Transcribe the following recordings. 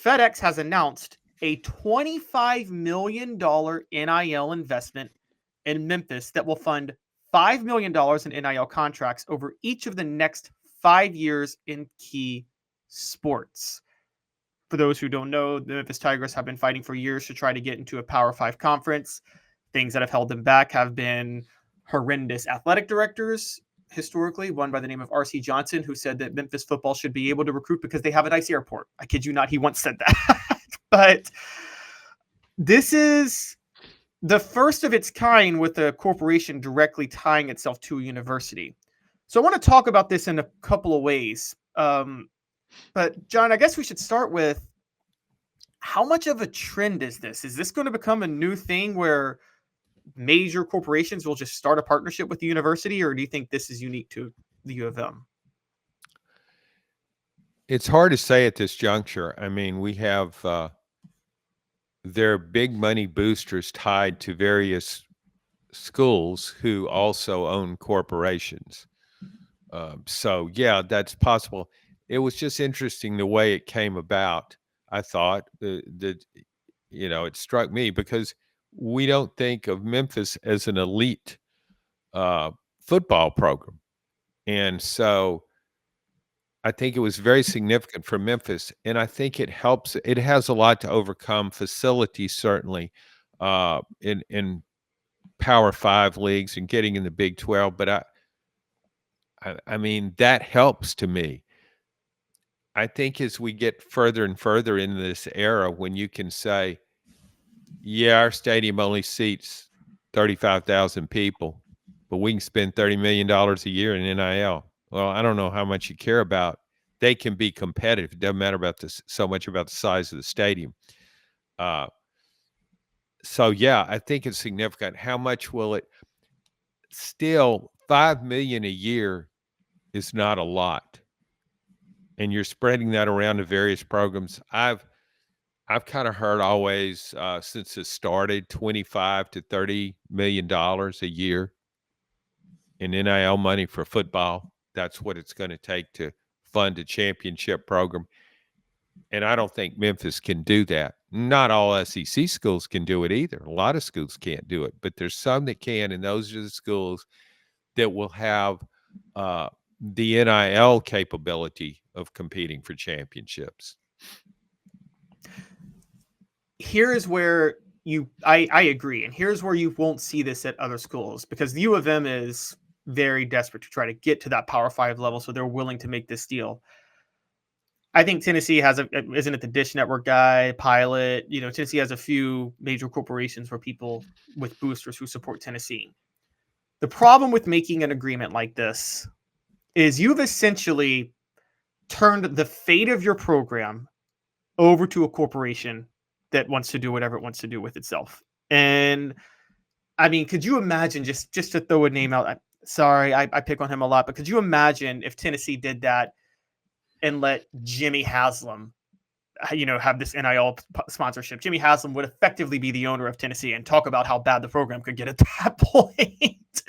FedEx has announced a $25 million NIL investment in Memphis that will fund $5 million in NIL contracts over each of the next 5 years in key sports. For those who don't know, the Memphis Tigers have been fighting for years to try to get into a Power 5 conference. Things that have held them back have been horrendous athletic directors, historically, one by the name of R.C. Johnson, who said that Memphis football should be able to recruit because they have a nice airport. I kid you not, he once said that. But this is the first of its kind with a corporation directly tying itself to a university. So I want to talk about this in a couple of ways. But John, I guess we should start with, how much of a trend is this? Is this going to become a new thing where major corporations will just start a partnership with the university, or do you think this is unique to the U of M? It's hard to say at this juncture. I mean, we have their big money boosters tied to various schools who also own corporations. So, yeah, that's possible. It was just interesting the way it came about. I thought that, it struck me because we don't think of Memphis as an elite football program. And so I think it was very significant for Memphis. And I think it helps. It has a lot to overcome facilities, certainly, in Power 5 leagues and getting in the Big 12. But I mean, that helps to me. I think as we get further and further into this era, when you can say, yeah, our stadium only seats 35,000 people, but we can spend $30 million a year in NIL. Well, I don't know how much you care about. They can be competitive. It doesn't matter about this so much about the size of the stadium. So yeah, I think it's significant. How much will it still? $5 million a year is not a lot, and you're spreading that around to various programs. I've kind of heard always since it started, $25 to $30 million a year in NIL money for football. That's what it's going to take to fund a championship program. And I don't think Memphis can do that. Not all SEC schools can do it either. A lot of schools can't do it, but there's some that can, and those are the schools that will have the NIL capability of competing for championships. Here is where I agree, and here's where you won't see this at other schools, because the U of M is very desperate to try to get to that Power 5 level, so they're willing to make this deal. I think Tennessee isn't it the Dish Network guy, Pilot? Tennessee has a few major corporations where people with boosters who support Tennessee. The problem with making an agreement like this is you've essentially turned the fate of your program over to a corporation that wants to do whatever it wants to do with itself. And I mean, could you imagine, just to throw a name out? Sorry, I pick on him a lot, but could you imagine if Tennessee did that and let Jimmy Haslam, have this NIL sponsorship? Jimmy Haslam would effectively be the owner of Tennessee, and talk about how bad the program could get at that point.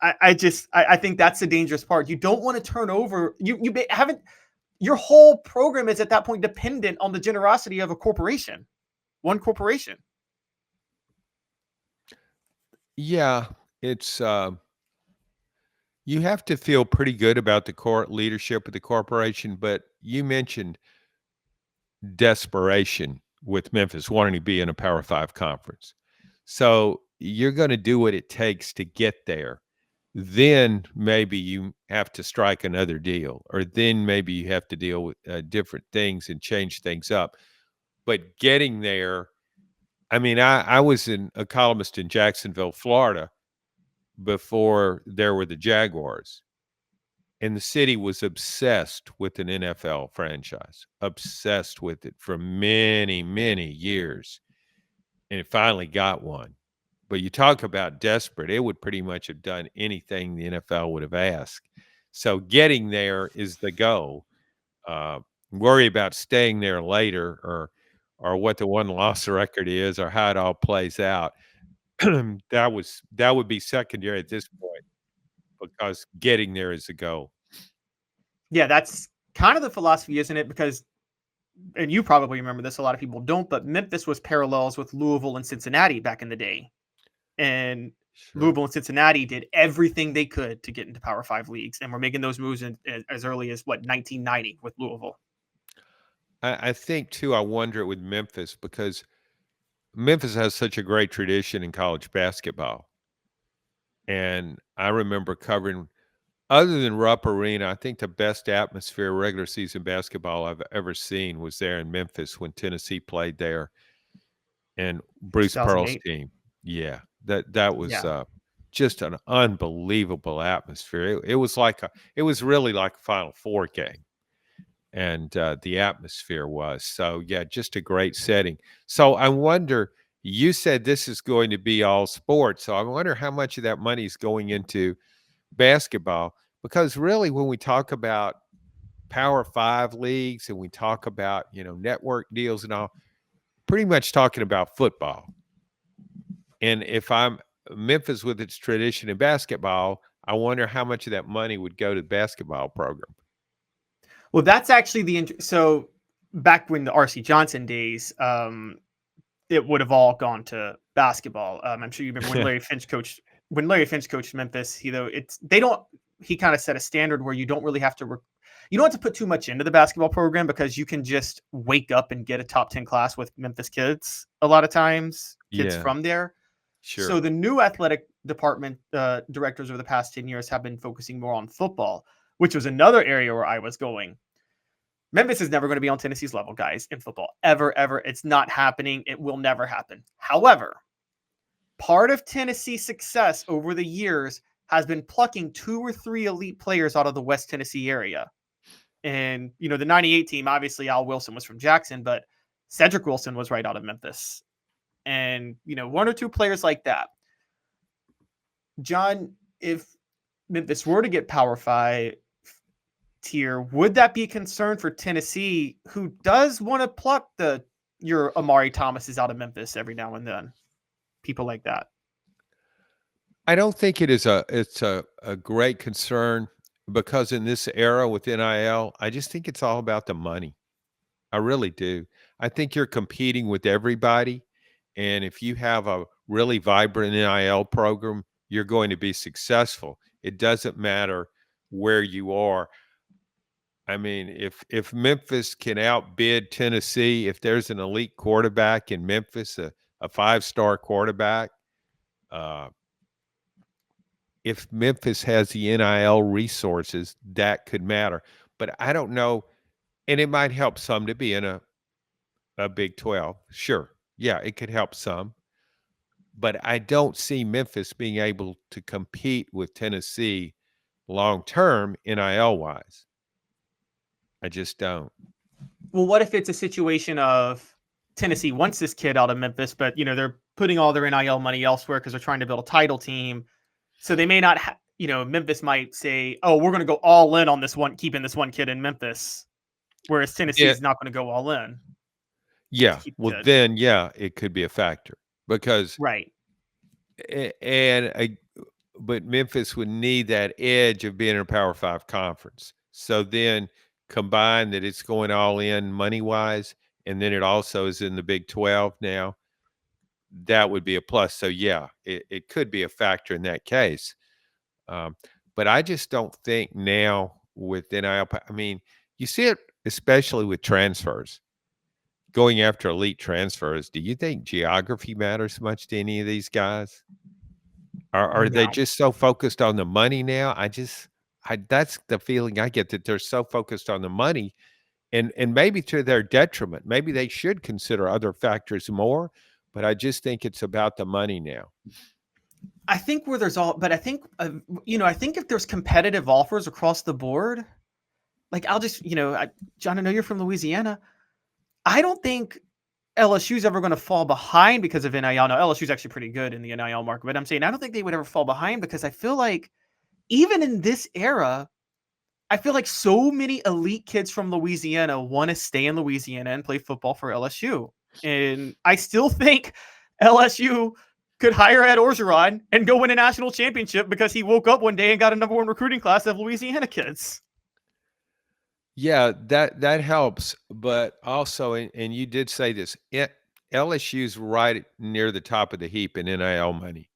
I think that's the dangerous part. You don't want to turn over. You haven't. Your whole program is at that point dependent on the generosity of a corporation, one corporation. Yeah, it's you have to feel pretty good about the core leadership of the corporation, but you mentioned desperation with Memphis wanting to be in a Power 5 conference. So you're going to do what it takes to get there. Then maybe you have to strike another deal, or then maybe you have to deal with different things and change things up. But getting there, I mean, I was a columnist in Jacksonville, Florida, before there were the Jaguars. And the city was obsessed with an NFL franchise, obsessed with it for many, many years. And it finally got one. But you talk about desperate, it would pretty much have done anything the NFL would have asked. So getting there is the goal. Worry about staying there later, or what the one-loss record is, or how it all plays out. That would be secondary at this point, because getting there is the goal. Yeah, that's kind of the philosophy, isn't it? Because and you probably remember this, a lot of people don't, but Memphis was parallels with Louisville and Cincinnati back in the day. And Sure. Louisville and Cincinnati did everything they could to get into Power 5 leagues, and we're making those moves as early as, 1990 with Louisville. I think too, I wonder with Memphis because Memphis has such a great tradition in college basketball. And I remember covering, other than Rupp Arena, I think the best atmosphere regular season basketball I've ever seen was there in Memphis when Tennessee played there and Bruce Pearl's 2008. team. Yeah, that was Yeah. just an unbelievable atmosphere. It was really like a Final Four game, and the atmosphere was so. Yeah, just a great setting. So I wonder. You said this is going to be all sports, so I wonder how much of that money is going into basketball, because really when we talk about Power 5 leagues and we talk about, network deals and all, pretty much talking about football. And if I'm Memphis with its tradition in basketball, I wonder how much of that money would go to the basketball program. Well, that's actually so back when the RC Johnson days, it would have all gone to basketball. I'm sure you remember when Larry Finch coached Memphis. He kind of set a standard where you don't really have to you don't have to put too much into the basketball program, because you can just wake up and get a top 10 class with Memphis kids. A lot of times, kids Yeah, from there. So sure. the new athletic department directors over the past 10 years have been focusing more on football, which was another area where I was going. Memphis is never going to be on Tennessee's level, guys, in football. Ever, ever. It's not happening. It will never happen. However, part of Tennessee's success over the years has been plucking 2 or 3 elite players out of the West Tennessee area. And, the 98 team, obviously Al Wilson was from Jackson, but Cedric Wilson was right out of Memphis. And, 1 or 2 players like that. John, if Memphis were to get Power 5 tier, would that be a concern for Tennessee, who does want to pluck your Amari Thomases out of Memphis every now and then? People like that. I don't think it's a great concern, because in this era with NIL, I just think it's all about the money. I really do. I think you're competing with everybody. And if you have a really vibrant NIL program, you're going to be successful. It doesn't matter where you are. I mean, if Memphis can outbid Tennessee, if there's an elite quarterback in Memphis, a 5-star quarterback, uh, if Memphis has the NIL resources, that could matter. But I don't know. And it might help some to be in a Big 12. Sure. Yeah, it could help some. But I don't see Memphis being able to compete with Tennessee long term NIL wise. I just don't. Well, what if it's a situation of Tennessee wants this kid out of Memphis, but they're putting all their NIL money elsewhere because they're trying to build a title team. So they may not Memphis might say, "Oh, we're going to go all in on this one, keeping this one kid in Memphis," whereas Tennessee Yeah. is not going to go all in to Yeah. keep the Well, kid. then, yeah, it could be a factor because, Right. but Memphis would need that edge of being in a Power 5 conference. So then combine that it's going all in money wise, and then it also is in the Big 12 now. That would be a plus. So yeah, it could be a factor in that case. But I just don't think now with NIL. I mean, you see it especially with transfers, going after elite transfers. Do you think geography matters much to any of these guys? Are they No. just so focused on the money now? That's the feeling I get, that they're so focused on the money, and maybe to their detriment. Maybe they should consider other factors more, but I just think it's about the money now. I think but I think, I think if there's competitive offers across the board, like I'll just, John, I know you're from Louisiana. I don't think LSU's ever going to fall behind because of NIL. Now, LSU's actually pretty good in the NIL market, but I'm saying I don't think they would ever fall behind, because I feel like even in this era, I feel like so many elite kids from Louisiana want to stay in Louisiana and play football for LSU. And I still think LSU could hire Ed Orgeron and go win a national championship because he woke up one day and got a #1 recruiting class of Louisiana kids. Yeah, that helps. But also, and you did say this, LSU's right near the top of the heap in NIL money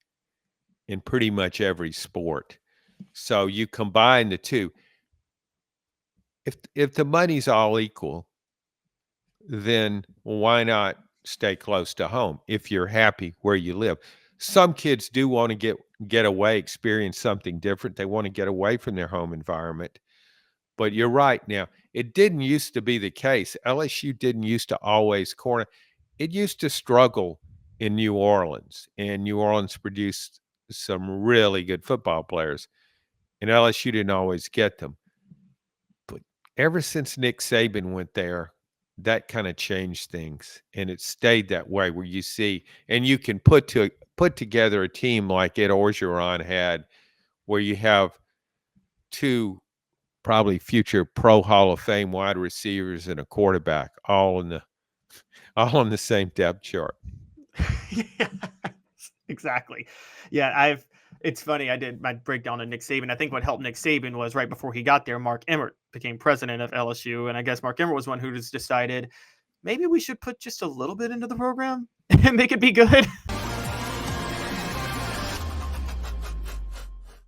in pretty much every sport. So you combine the two. If the money's all equal, then why not stay close to home if you're happy where you live? Some kids do want to get away, experience something different. They want to get away from their home environment. But you're right now. It didn't used to be the case. LSU didn't used to always corner. It used to struggle in New Orleans, and New Orleans produced some really good football players, and LSU didn't always get them. But ever since Nick Saban went there, that kind of changed things, and it stayed that way. Where you see, and you can put together a team like Ed Orgeron had, where you have two probably future pro Hall of Fame wide receivers and a quarterback, all on the same depth chart. Yeah, exactly. Yeah, it's funny. I did my breakdown of Nick Saban. I think what helped Nick Saban was right before he got there, Mark Emmert became president of LSU. And I guess Mark Emmert was one who just decided maybe we should put just a little bit into the program and make it be good.